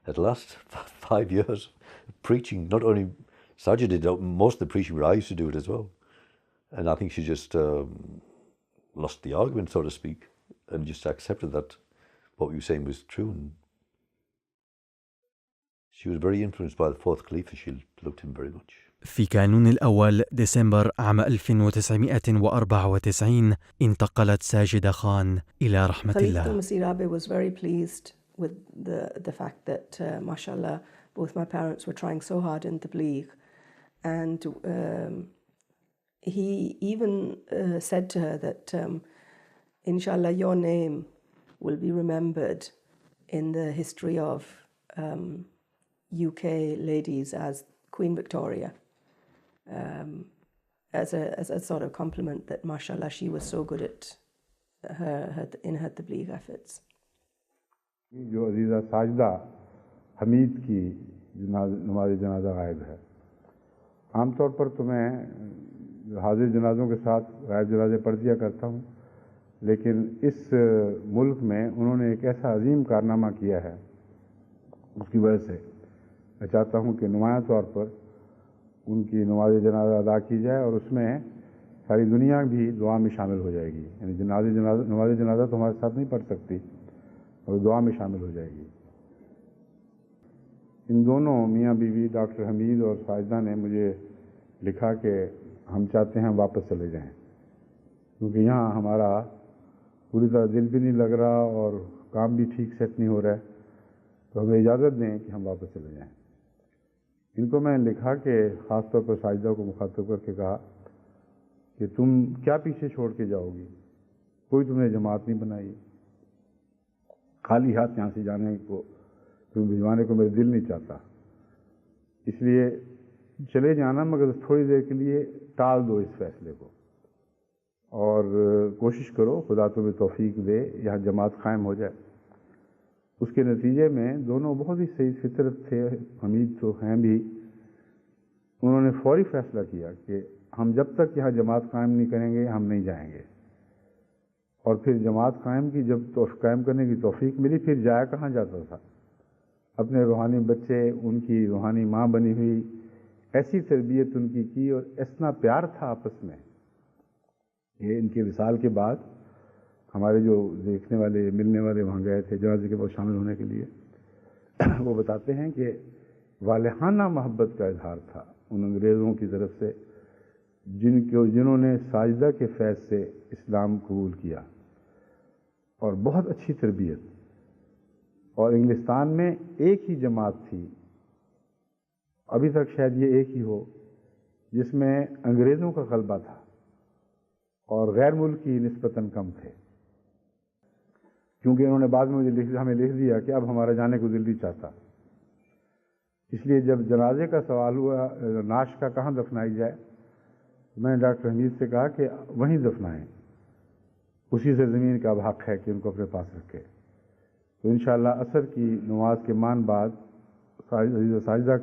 At the last 5 years, preaching, not only Sajid did most of the preaching, but I used to do it as well. And I think she just lost the argument, so to speak, and just accepted that what we were saying was true. And she was very influenced by the fourth Khalifa. She loved him very much. في كانون الأول ديسمبر عام 1994 انتقلت ساجدة خان إلى رحمة الله. Khalifa Masih was very pleased with the fact that, mashallah, both my parents were trying so hard in Tabligh. And he even said to her that, inshallah, your name will be remembered in the history of UK ladies as Queen Victoria, as a sort of compliment that, mashallah, she was so good at her Tabligh efforts. जो अजीज़ा साजदा हमीद की नमाज जनाजा गायब है। आमतौर पर तो मैं हाजिर जनाजों के साथ गायब जनाजे पढ़ दिया करता हूँ, लेकिन इस मुल्क में उन्होंने एक ऐसा अजीम कारनामा किया है, उसकी वजह से मैं चाहता हूँ कि नुमायां तौर पर उनकी नमाज जनाजा अदा की जाए, और उसमें सारी दुनिया भी दुआ में शामिल हो जाएगी। यानी नमाज जनाजा तो हमारे साथ नहीं पढ़ सकती, और दुआ में शामिल हो जाएगी। इन दोनों मियाँ बीवी डॉक्टर हमीद और साजदा ने मुझे लिखा कि हम चाहते हैं वापस चले जाएं, क्योंकि यहाँ हमारा पूरी तरह दिल भी नहीं लग रहा और काम भी ठीक सेट नहीं हो रहा है, तो हमें इजाज़त दें कि हम वापस चले जाएं। इनको मैंने लिखा कि ख़ास तौर पर साजदा को मुखातब करके कहा कि तुम क्या पीछे छोड़ के जाओगी, कोई तुमने जमात नहीं बनाई, खाली हाथ यहाँ से जाने को तुम भिजवाने को मेरा दिल नहीं चाहता, इसलिए चले जाना, मगर थोड़ी देर के लिए टाल दो इस फैसले को और कोशिश करो खुदा तुम्हें तौफीक दे यहाँ जमात कायम हो जाए। उसके नतीजे में दोनों बहुत ही सही फितरत थे, हमीद तो हैं भी, उन्होंने फौरी फैसला किया कि हम जब तक यहाँ जमात कायम नहीं करेंगे हम नहीं जाएंगे। और फिर जमात कायम की जब कायम करने की तौफीक मिली, फिर जाया कहाँ जाता था, अपने रूहानी बच्चे, उनकी रूहानी माँ बनी हुई, ऐसी तरबियत उनकी की और इतना प्यार था आपस में। ये इनके विसाल के बाद हमारे जो देखने वाले मिलने वाले वहाँ गए थे जनाजे के बाद शामिल होने के लिए, वो बताते हैं कि वालिहाना मोहब्बत का इजहार था उन अंग्रेज़ों की तरफ से जिन्होंने साजदा के फैज़ से इस्लाम कबूल किया, और बहुत अच्छी तरबियत। और इंग्लिस्तान में एक ही जमात थी, अभी तक शायद ये एक ही हो, जिसमें अंग्रेज़ों का गलबा था और गैर मुल्की निस्बतन कम थे, क्योंकि उन्होंने बाद में हमें लिख दिया कि अब हमारा जाने को दिल नहीं चाहता। इसलिए जब जनाजे का सवाल हुआ नाश का कहाँ दफनाई जाए, मैंने डॉक्टर हमीद से कहा कि वहीं दफनाएं, उसी से ज़मीन का अब हक़ है कि उनको अपने पास रखे। तो इंशाअल्लाह असर की नमाज के मान बाद साजदा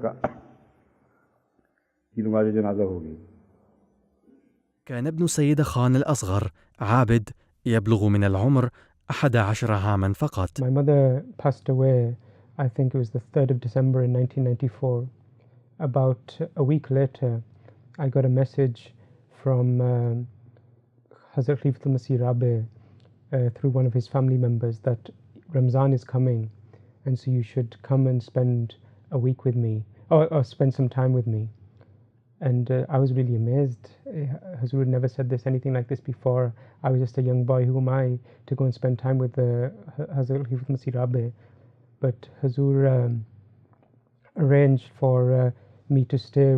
की नमाज जनाजा होगी। كان ابن سيدة خان الأصغر عابد يبلغ من العمر 11 عاما فقط. My mother passed away, I think it was the 3rd of December in 1994. About a week later, I got a message from Hazrat Khalifatul Masih Rabi through one of his family members that Ramzan is coming, and so you should come and spend a week with me, or spend some time with me. And I was really amazed. Hazur had never said anything like this before. I was just a young boy. Who am I to go and spend time with Hazrat Khalifatul Masih Rabi? But Hazur arranged for me to stay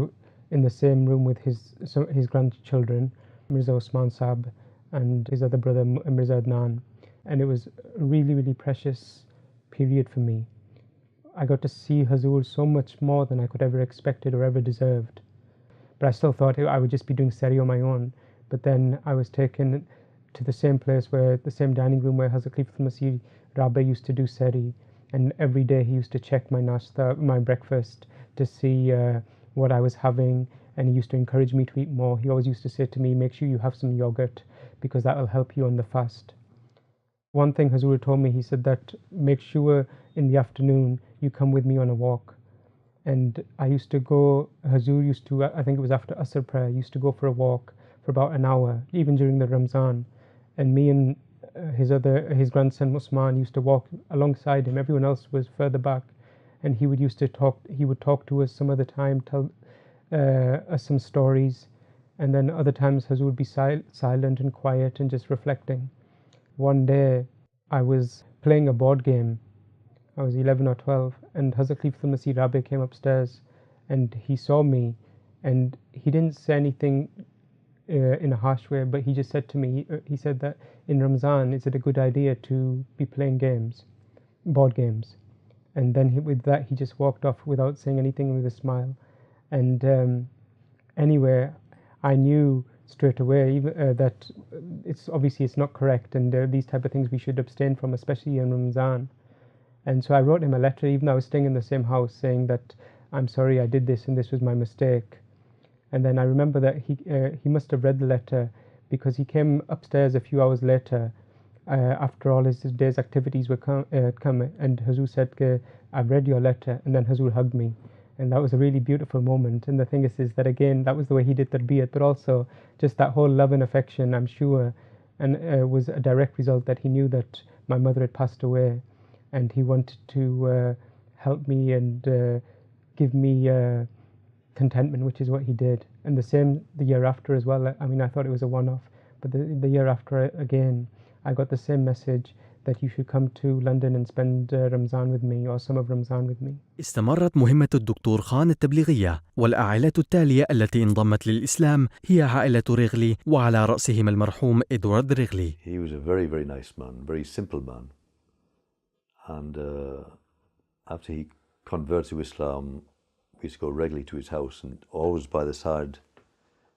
in the same room with his grandchildren, Mirza Osman Sahab and his other brother Mirza Adnan. And it was a really, really precious period for me. I got to see Hazur so much more than I could ever expected or ever deserved. But I still thought I would just be doing seri on my own. But then I was taken to the same place, the same dining room where Hazrat Khalifatul Masih Rabi used to do seri. And every day he used to check my nashta, my breakfast, to see what I was having. And he used to encourage me to eat more. He always used to say to me, make sure you have some yogurt, because that will help you on the fast. One thing Hazur told me, he said that make sure in the afternoon you come with me on a walk. And I used to go, Hazur used to, I think it was after Asr prayer, used to go for a walk for about an hour, even during the Ramzan. And me and his grandson Usman used to walk alongside him. Everyone else was further back. And he would talk to us some of the time, tell us some stories. And then other times Hazur would be silent and quiet and just reflecting. One day I was playing a board game. I was 11 or 12, and Hazrat Khalifatul Masih Rabi came upstairs, and he saw me, and he didn't say anything in a harsh way, but he just said to me, he said that in Ramzan, is it a good idea to be playing games, board games? And then with that, he just walked off without saying anything, with a smile. And anyway, I knew straight away that it's not correct, and these type of things we should abstain from, especially in Ramzan. And so I wrote him a letter, even though I was staying in the same house, saying that I'm sorry I did this and this was my mistake. And then I remember that he must have read the letter, because he came upstairs a few hours later after all his day's activities were come, and Hazur said, I've read your letter, and then Hazur hugged me. And that was a really beautiful moment. And the thing is that again, that was the way he did tarbiyat, but also just that whole love and affection, I'm sure, and was a direct result that he knew that my mother had passed away. And he wanted to help me and give me contentment, which is what he did. And the same the year after as well. I mean, I thought it was a one-off, but the year after again, I got the same message that you should come to London and spend Ramzan with me, or some of Ramzan with me. استمرت مهمة الدكتور خان التبليغية، والعائلة التالية التي انضمت للإسلام هي عائلة ريغلي، وعلى رأسهم المرحوم إدوارد ريغلي. He was a very, very nice man, very simple man. And after he converted to Islam, we used to go regularly to his house, and always by the side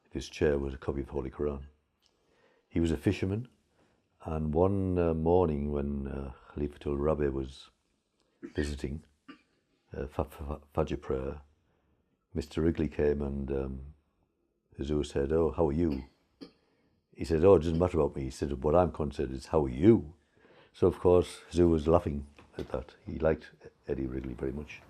of his chair was a copy of the Holy Quran. He was a fisherman, and one morning when Khalifatul Rabi was visiting Fajr prayer, Mr. Wrigley came and Hazur said, "Oh, how are you?" He said, "Oh, it doesn't matter about me." He said, "What I'm concerned is, how are you?" So of course Hazur was laughing at that. He liked Eddie Wrigley very much.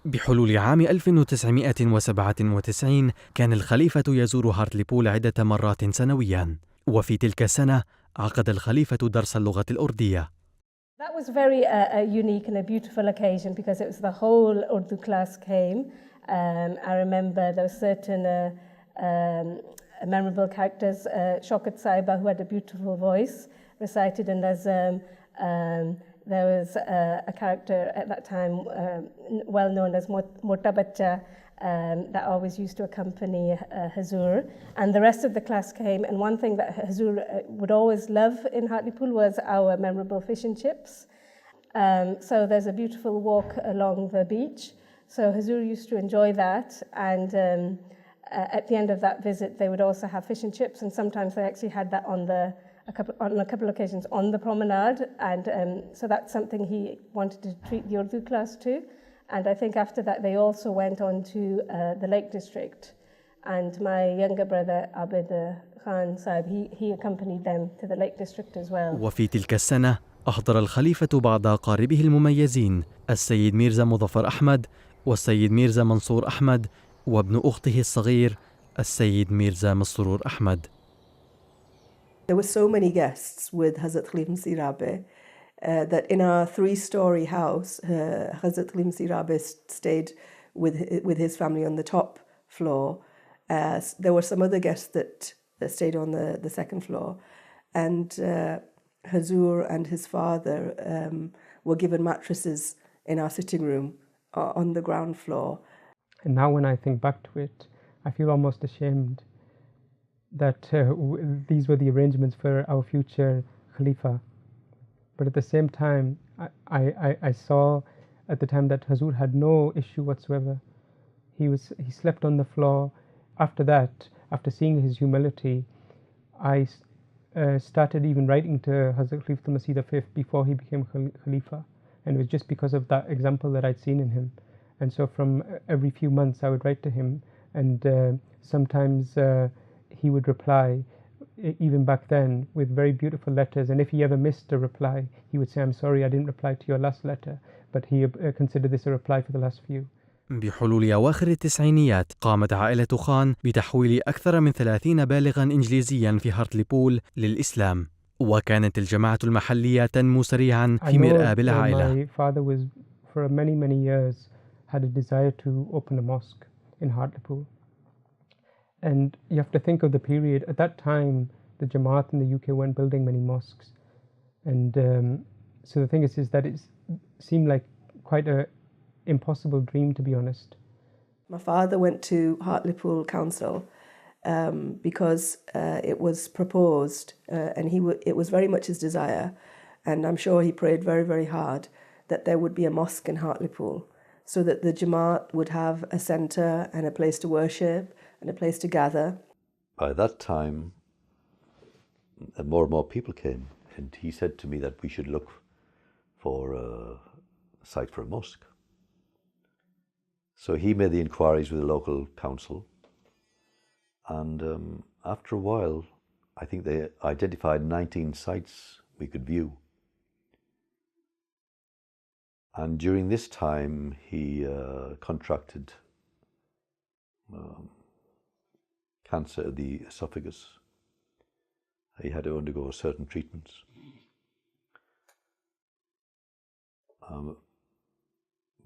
بحلول عام 1997 كان الخليفة يزور هارتليبول عدة مرات سنويا، وفي تلك السنة عقد الخليفة درس اللغة الأردية. That was very unique and a beautiful occasion, because it was the whole Urdu class came. I remember there were certain memorable characters. Shaukat Saiba, who had a beautiful voice, recited in Nazm. There was a character at that time well known as Mota Bacha that always used to accompany Hazur, and the rest of the class came. And one thing that Hazur would always love in Hartlepool was our memorable fish and chips. So there's a beautiful walk along the beach. So Hazur used to enjoy that, and at the end of that visit they would also have fish and chips, and sometimes they actually had that on a couple of occasions on the promenade, and so that's something he wanted to treat the Urdu class to. And I think after that they also went on to the Lake District, and my younger brother Abid Khan Sahib, he accompanied them to the Lake District as well. وفي تلك السنة أحضر الخليفة بعض أقاربه المميزين، السيد ميرزا مظفر أحمد والسيد ميرزا منصور أحمد وابن أخته الصغير السيد ميرزا مسرور أحمد. There were so many guests with Hazrat Khalifatul Masih Rabi. that in our 3-story house, Hazrat Khalif Masih Rabi stayed with his family on the top floor. There were some other guests that stayed on the second floor, and Hazur and his father were given mattresses in our sitting room on the ground floor. And now when I think back to it, I feel almost ashamed that these were the arrangements for our future Khalifa. But at the same time, I saw at the time that Hazur had no issue whatsoever. He slept on the floor. After that, after seeing his humility, I started even writing to Hazrat Khalif Masih V before he became Khalifa. And it was just because of that example that I'd seen in him. And so from every few months I would write to him, and sometimes he would reply, even back then, with very beautiful letters. And if he ever missed a reply, he would say, I'm sorry I didn't reply to your last letter, but he considered this a reply for the last few. بحلول أواخر التسعينيات قامت عائلة خان بتحويل أكثر من 30 بالغاً إنجليزياً في هارتليبول للإسلام، وكانت الجماعة المحلية تنمو سريعاً في مرآب العائلة. My father was, for many years, had a desire to open a mosque in Hartlepool. And you have to think of the period. At that time, the Jamaat in the UK weren't building many mosques. And so the thing is that it seemed like quite a impossible dream, to be honest. My father went to Hartlepool Council because it was proposed, and it was very much his desire, and I'm sure he prayed very hard that there would be a mosque in Hartlepool, so that the Jamaat would have a centre and a place to worship and a place to gather. By that time, more and more people came, and he said to me that we should look for a site for a mosque. So he made the inquiries with the local council, and after a while, I think they identified 19 sites we could view. And during this time, he contracted cancer of the esophagus. He had to undergo certain treatments.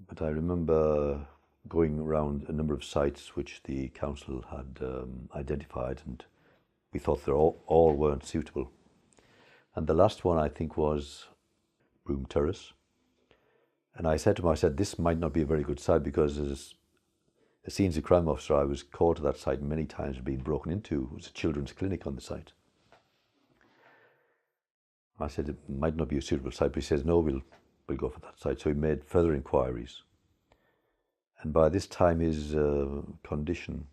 But I remember going around a number of sites which the council had identified, and we thought they all weren't suitable. And the last one, I think, was Broome Terrace. And I said to him, this might not be a very good site, because as a scenes of crime officer, I was called to that site many times and being broken into. It was a children's clinic on the site. I said it might not be a suitable site, but he says, no, we'll go for that site. So he made further inquiries. And by this time his condition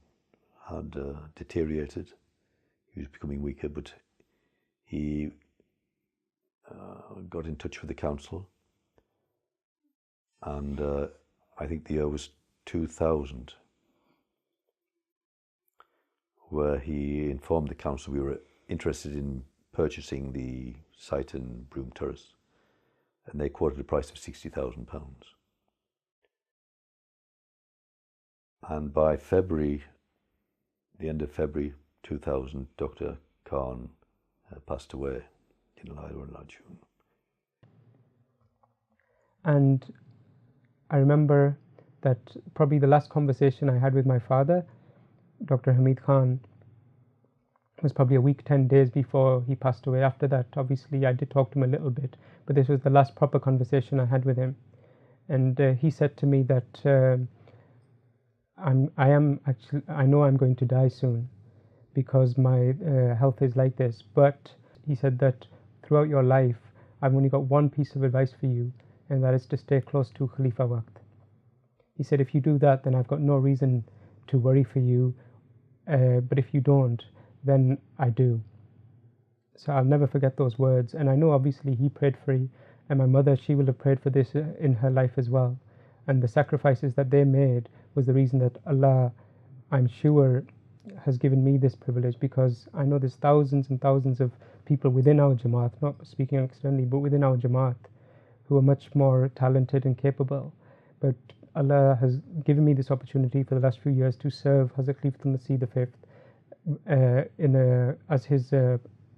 had deteriorated. He was becoming weaker, but he got in touch with the council. And I think the year was 2000, where he informed the council we were interested in purchasing the site in Broome Terrace, and they quoted a price of £60,000. And by February, the end of February 2000, Dr. Khan passed away in June. And I remember that probably the last conversation I had with my father, Dr. Hamid Khan, was probably a week, 10 days before he passed away. After that, obviously, I did talk to him a little bit, but this was the last proper conversation I had with him. And he said to me that I know I'm going to die soon because my health is like this. But he said that throughout your life, I've only got one piece of advice for you, and that is to stay close to Khalifa Waqt. He said, if you do that, then I've got no reason to worry for you. But if you don't, then I do. So I'll never forget those words. And I know obviously he prayed for me, and my mother, she will have prayed for this in her life as well. And the sacrifices that they made was the reason that Allah, I'm sure, has given me this privilege, because I know there's thousands and thousands of people within our Jamaat, not speaking externally, but within our Jamaat, who are much more talented and capable. But Allah has given me this opportunity for the last few years to serve Hazrat Khalif Masih V as his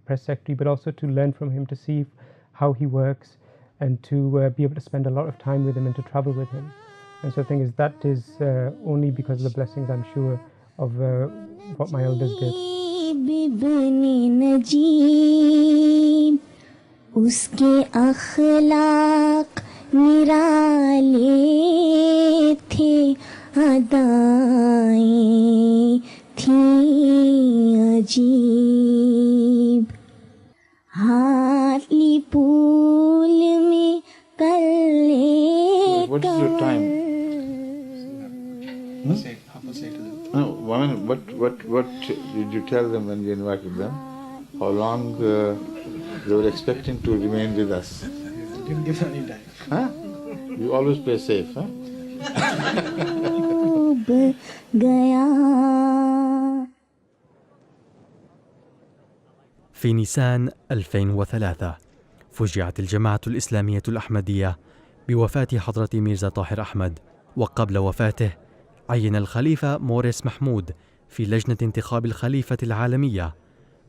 press secretary, but also to learn from him, to see how he works, and to be able to spend a lot of time with him and to travel with him. And so the thing is, that is only because of the blessings, I'm sure, of what my elders did. उसके अखलाक निराले थे, अदाएं थी अजीब, हार्टलीपूल में कर ले. What is your time? What did you tell them when you invited them? How long they were expecting to remain with us? Didn't give any time. Huh? You always play safe, huh? في نيسان 2003 فجعت الجماعة الإسلامية الأحمدية بوفاة حضرة ميرزا طاهر أحمد، وقبل وفاته عين الخليفة موريس محمود في لجنة انتخاب الخليفة العالمية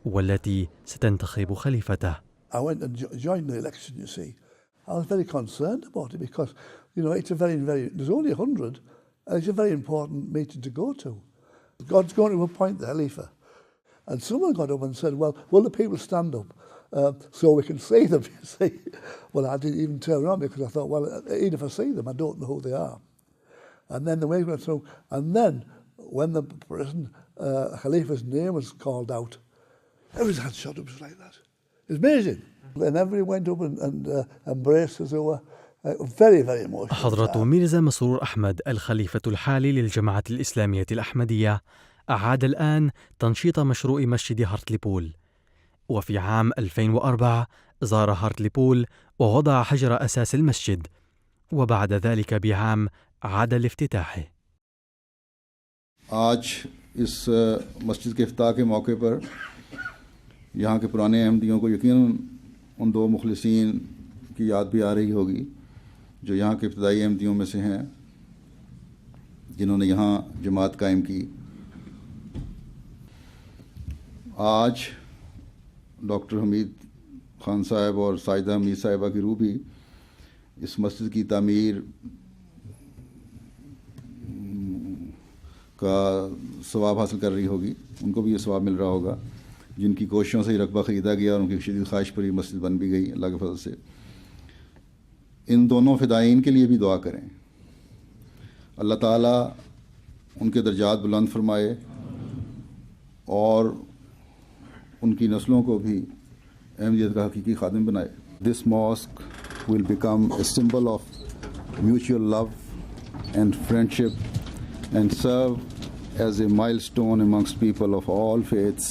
والتي ستنتخب خليفته. I went and joined the election, you see. I was very concerned about it because, you know, it's a very, there's only 100, and it's a very important meeting to go to. God's going to appoint the Khalifa. And someone got up and said, well, will the people stand up so we can see them, you see? Well, I didn't even turn around because I thought, well, even if I see them, I don't know who they are. And then the way went through, and then when the person, Khalifa's name was called out, everyone's had shot up just like that. It's amazing. And everybody went up and embraced us. Very, very emotional. حضرة ميرزا مسرور أحمد الخليفة الحالي للجماعة الإسلامية الأحمدية أعاد الآن تنشيط مشروع مسجد هارتليبول، وفي عام 2004 زار هارتليبول ووضع حجر أساس المسجد، وبعد ذلك بعام عاد لافتتاحه. आज इस मस्जिद के इफ्ताह के मौके पर यहाँ के पुराने अहमदियों को यकीनन उन दो मुखलिसीन की याद भी आ रही होगी जो यहाँ के इब्तदाई अहमदियों में से हैं जिन्होंने यहाँ जमात कायम की। आज डॉक्टर हमीद खान साहब और साजिदा हमीद साहिबा की रूह भी इस मस्जिद की तामीर का सवाब हासिल कर रही होगी, उनको भी ये सवाब मिल रहा होगा जिनकी कोशिशों से ये रकबा ख़रीदा गया और उनकी शदीद ख्वाहिश पर ये मस्जिद बन भी गई अल्लाह के फजल से। इन दोनों फ़िदायीन के लिए भी दुआ करें, अल्लाह ताला उनके दर्जात बुलंद फरमाए और उनकी नस्लों को भी अहमदियत का हकीकी खादिम बनाए। This mosque will become a symbol of mutual love and friendship and serve as a milestone amongst people of all faiths,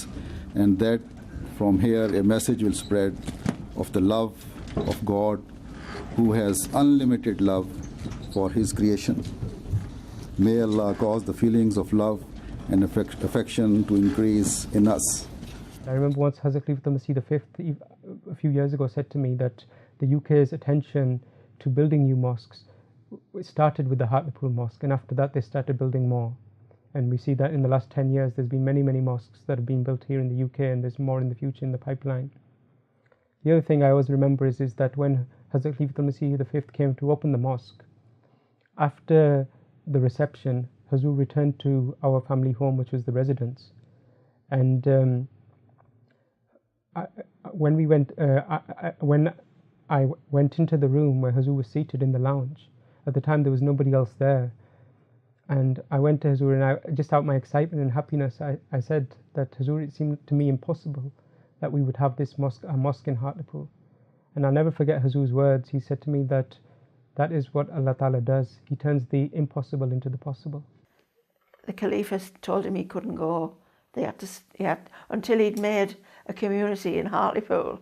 and that from here a message will spread of the love of God who has unlimited love for his creation. May Allah cause the feelings of love and affection to increase in us. I remember once Hazrat Khalifa Masih V a few years ago said to me that the UK's attention to building new mosques, it started with the Hartlepool Mosque, and after that they started building more. And we see that in the last 10 years there's been many, many mosques that have been built here in the UK, and there's more in the future in the pipeline. The other thing I always remember is that when Hazrat Khalifa Masih V came to open the mosque, after the reception, Hazur returned to our family home, which was the residence. And when I went into the room where Hazur was seated in the lounge, at the time there was nobody else there, and I went to Hazur, and just out my excitement and happiness, I said that Hazur, it seemed to me impossible that we would have this mosque in Hartlepool. And I'll never forget Hazur's words. He said to me that that is what Allah Ta'ala does. He turns the impossible into the possible. The Khalifa told him he couldn't go. He had until he'd made a community in Hartlepool.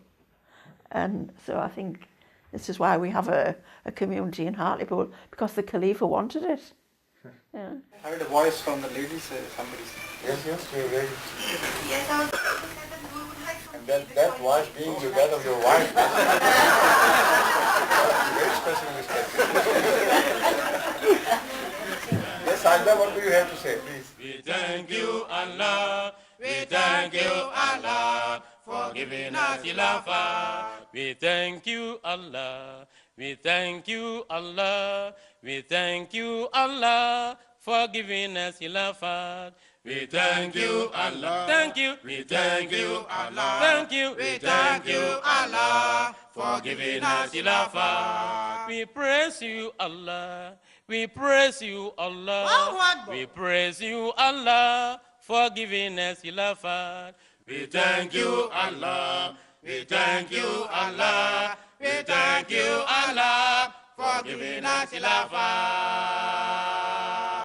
And so I think this is why we have a community in Hartlepool, because the Khalifa wanted it. Yeah. I heard a voice from the ladies, somebody said. Yes, we're ready. And that voice being together with your wife, very special respect. Yes, Sajda, what do you have to say, please? We thank you, Allah. We thank you, Allah, for giving us Khilafah. We thank you, Allah. We thank you, Allah. We thank you, Allah, for giving us Khilafat. We thank you, Allah. Thank you. We thank you, Allah. Thank you. We thank you, Allah, for giving us Khilafat. We praise you, Allah. We praise you, Allah. We praise you, Allah, for giving us Khilafat. We thank you, Allah. We thank you, Allah. We thank you, Allah, for giving us Khilafat.